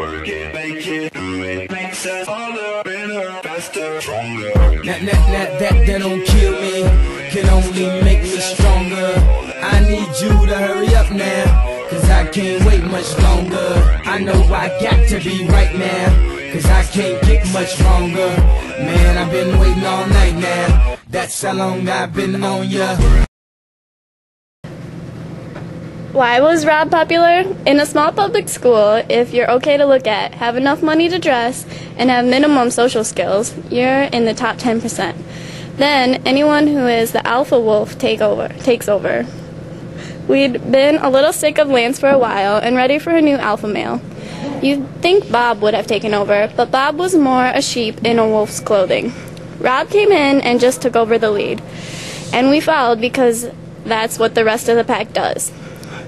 Work it, make it, do it, makes us harder, better, faster, stronger. That don't kill me, can only make me stronger. I need you to hurry up now, cause I can't wait much longer. I know I got to be right now, cause I can't get much longer. Man, I've been waiting all night now, that's how long I've been on ya. Why was Rob popular? In a small public school, if you're okay to look at, have enough money to dress, and have minimum social skills, you're in the top 10%. Then, anyone who is the alpha wolf takes over. We'd been a little sick of Lance for a while and ready for a new alpha male. You'd think Bob would have taken over, but Bob was more a sheep in a wolf's clothing. Rob came in and just took over the lead. And we followed because that's what the rest of the pack does.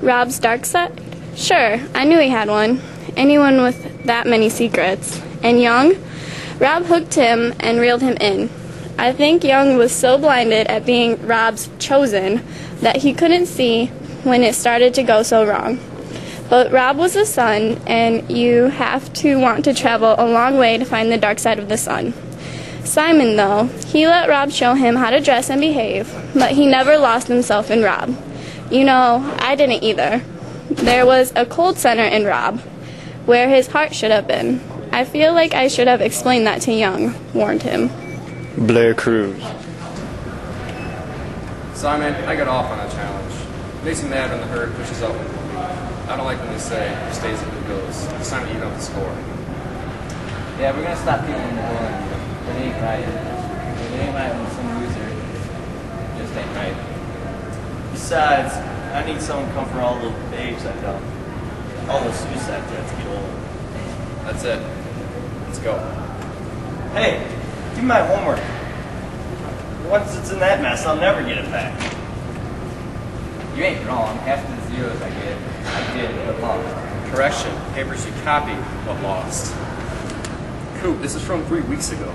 Rob's dark side? Sure, I knew he had one. Anyone with that many secrets. And Young? Rob hooked him and reeled him in. I think Young was so blinded at being Rob's chosen that he couldn't see when it started to go so wrong. But Rob was the sun, and you have to want to travel a long way to find the dark side of the sun. Simon, though, he let Rob show him how to dress and behave, but he never lost himself in Rob. You know, I didn't either. There was a cold center in Rob, where his heart should have been. I feel like I should have explained that to Young, warned him. Blair Cruz. Simon, I got off on a challenge. It makes me mad when the herd pushes up with me. I don't like when they say, who stays and who goes. It's time to eat up the score. Yeah, we're going to stop people from going. It ain't right. It ain't right when some loser just ain't right. Besides, I need someone to come for all the babes I know. All those suicide threats get old. That's it. Let's go. Hey, do my homework. Once it's in that mess, I'll never get it back. You ain't wrong. Half the zeros I did, but lost. Correction. Papers you copied, but lost. Coop, this is from 3 weeks ago.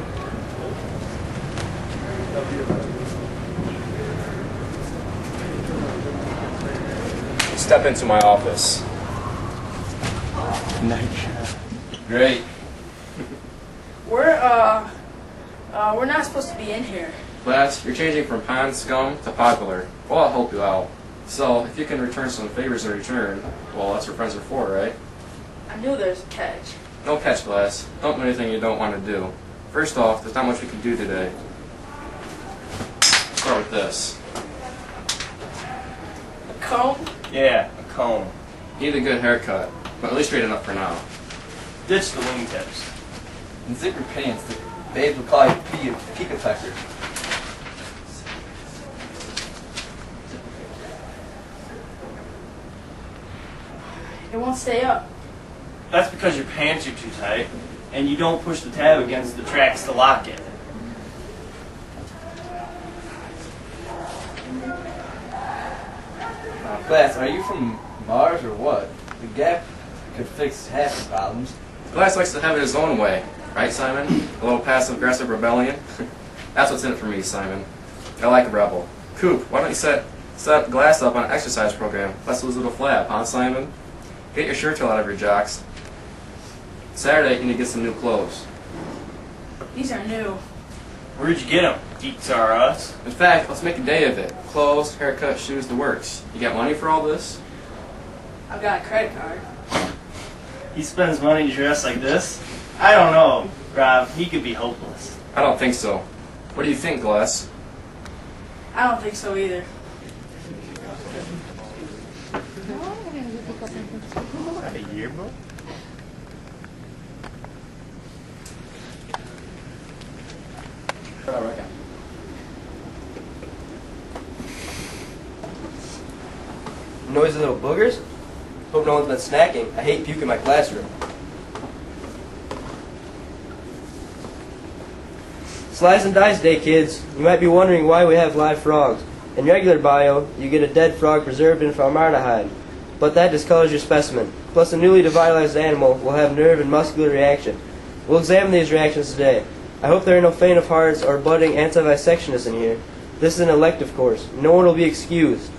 Step into my office. Great. We're not supposed to be in here. Class, you're changing from pond scum to popular. Well, I'll help you out. So, if you can return some favors in return, well, that's what friends are for, right? I knew there's a catch. No catch, class. Don't do anything you don't want to do. First off, there's not much we can do today. Let's start with this. A comb? Yeah, a comb. You need a good haircut, but at least straighten up for now. Ditch the wingtips. And zip your pants. The babes will call you Pika Pecker. It won't stay up. That's because your pants are too tight, and you don't push the tab against the tracks to lock it. Class, are you from Mars or what? The gap could fix half the problems. Class likes to have it his own way, right, Simon? A little passive-aggressive rebellion. That's what's in it for me, Simon. I like a rebel. Coop, why don't you set Glass up on an exercise program? Let's lose a little flab, huh, Simon? Get your shirt tail out of your jocks. Saturday, you need to get some new clothes. These are new. Where'd you get them? Geeks are us. In fact, let's make a day of it. Clothes, haircut, shoes, the works. You got money for all this? I've got a credit card. He spends money to dress like this? I don't know, Rob. He could be hopeless. I don't think so. What do you think, Glass? I don't think so either. A yearbook? Noisy little boogers? Hope no one's been snacking. I hate puke in my classroom. Slice and dice day, kids. You might be wondering why we have live frogs. In regular bio, you get a dead frog preserved in formaldehyde, but that discolors your specimen. Plus, a newly devitalized animal will have nerve and muscular reaction. We'll examine these reactions today. I hope there are no faint of hearts or budding anti-dissectionists in here. This is an elective course. No one will be excused.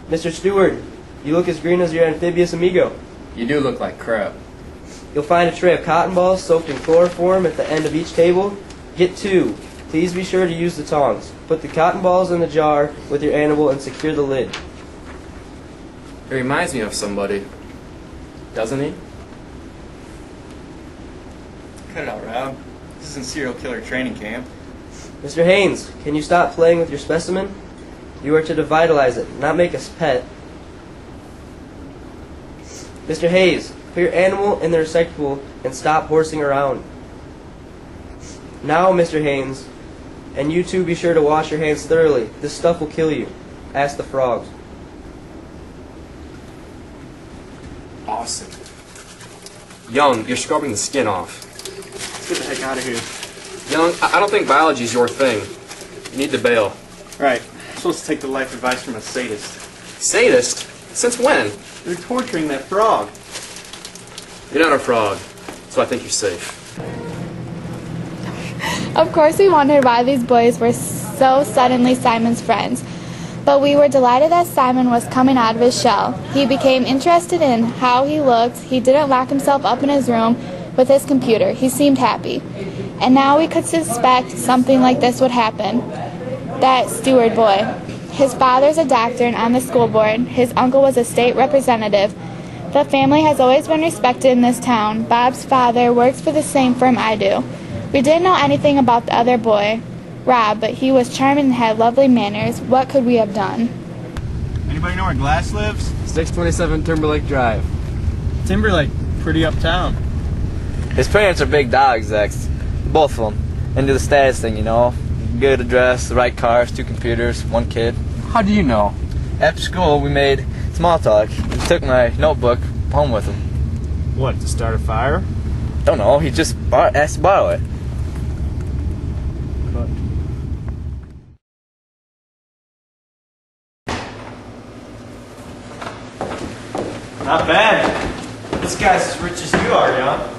Mr. Stewart, you look as green as your amphibious amigo. You do look like crap. You'll find a tray of cotton balls soaked in chloroform at the end of each table. Get 2. Please be sure to use the tongs. Put the cotton balls in the jar with your animal and secure the lid. It reminds me of somebody, doesn't he? Cut it out, Rob. This isn't serial killer training camp. Mr. Haynes, can you stop playing with your specimen? You are to devitalize it, not make a pet. Mr. Hayes, put your animal in the receptacle and stop horsing around. Now, Mr. Haynes, and you two be sure to wash your hands thoroughly. This stuff will kill you. Ask the frogs. Awesome. Young, you're scrubbing the skin off. Let's get the heck out of here. Young, I don't think biology is your thing. You need to bail. Right. I'm supposed to take the life advice from a sadist. Sadist? Since when? They're torturing that frog. You're not a frog, so I think you're safe. Of course we wondered why these boys were so suddenly Simon's friends, but we were delighted that Simon was coming out of his shell. He became interested in how he looked. He didn't lock himself up in his room with his computer. He seemed happy. And now we could suspect something like this would happen. That Stewart boy. His father's a doctor and on the school board. His uncle was a state representative. The family has always been respected in this town. Bob's father works for the same firm I do. We didn't know anything about the other boy, Rob, but he was charming and had lovely manners. What could we have done? Anybody know where Glass lives? 627 Timberlake Drive. Timberlake, pretty uptown. His parents are big dog execs, both of them, and do the status thing, you know. Good address, the right cars, 2 computers, 1 kid. How do you know? After school, we made small talk. He took my notebook home with him. What, to start a fire? Don't know, he just asked to borrow it. Not bad. This guy's as rich as you are, young.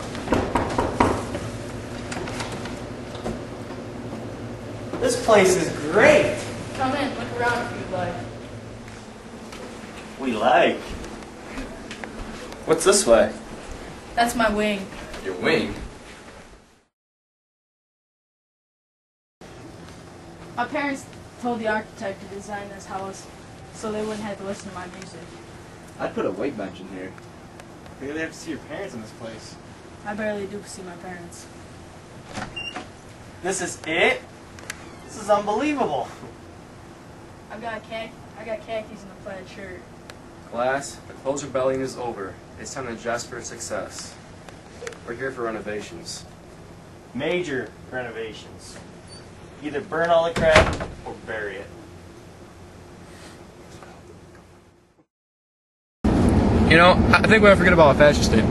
This place is great. Come in, look around if you'd like. We like. What's this way? That's my wing. Your wing? My parents told the architect to design this house so they wouldn't have to listen to my music. I'd put a weight bench in here. We really have to see your parents in this place. I barely do see my parents. This is it? This is unbelievable. I got khakis and a plaid shirt. Class, the clothes rebellion is over. It's time to dress for success. We're here for renovations. Major renovations. Either burn all the crap or bury it. You know, I think we have to forget about a fashion statement.